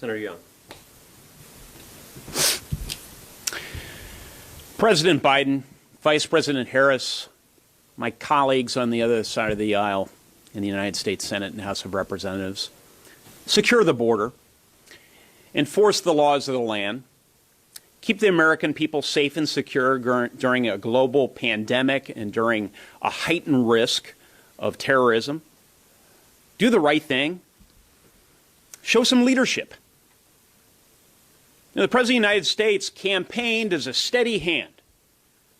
Senator Young. President Biden, Vice President Harris, my colleagues on the other side of the aisle in the United States Senate and House of Representatives, secure the border, enforce the laws of the land, keep the American people safe and secure during a global pandemic and during a heightened risk of terrorism, do the right thing, show some leadership. The President of the United States campaigned as a steady hand,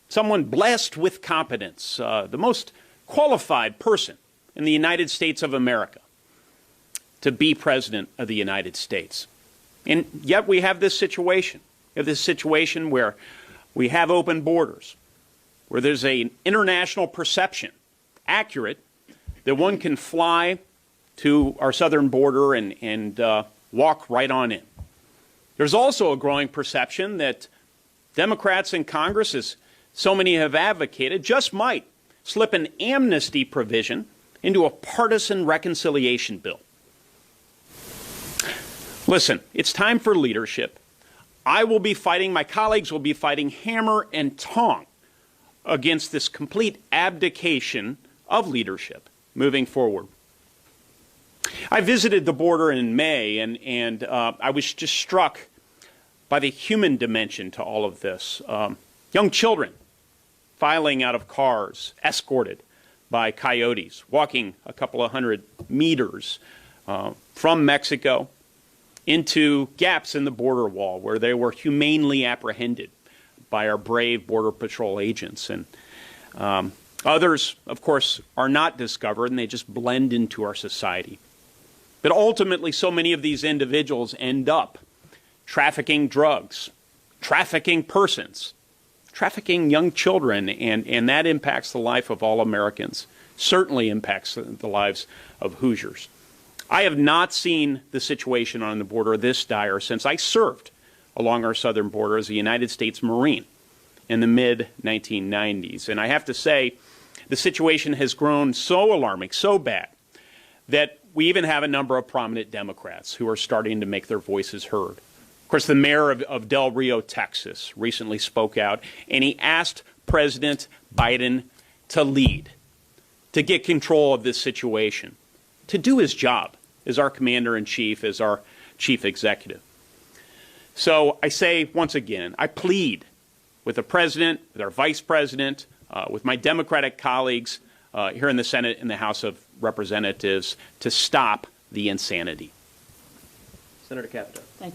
someone blessed with competence, the most qualified person in the United States of America to be President of the United States. And yet we have this situation. We have this situation where we have open borders, where there's an international perception, accurate, that one can fly to our southern border and walk right on in. There's also a growing perception that Democrats in Congress, as so many have advocated, just might slip an amnesty provision into a partisan reconciliation bill. Listen, it's time for leadership. I will be fighting, my colleagues will be fighting hammer and tongue against this complete abdication of leadership moving forward. I visited the border in May, and I was just struck by the human dimension to all of this. Young children filing out of cars, escorted by coyotes, walking a couple of hundred meters from Mexico into gaps in the border wall where they were humanely apprehended by our brave Border Patrol agents. And others, of course, are not discovered, and they just blend into our society. But ultimately, so many of these individuals end up trafficking drugs, trafficking persons, trafficking young children, and that impacts the life of all Americans, certainly impacts the lives of Hoosiers. I have not seen the situation on the border this dire since I served along our southern border as a United States Marine in the mid-1990s. And I have to say, the situation has grown so alarming, so bad, that we even have a number of prominent Democrats who are starting to make their voices heard. Of course, the mayor of Del Rio, Texas, recently spoke out, and he asked President Biden to lead, to get control of this situation, to do his job as our commander-in-chief, as our chief executive. So I say once again, I plead with the president, with our vice president, with my Democratic colleagues here in the Senate and the House of Representatives to stop the insanity. Senator Capito.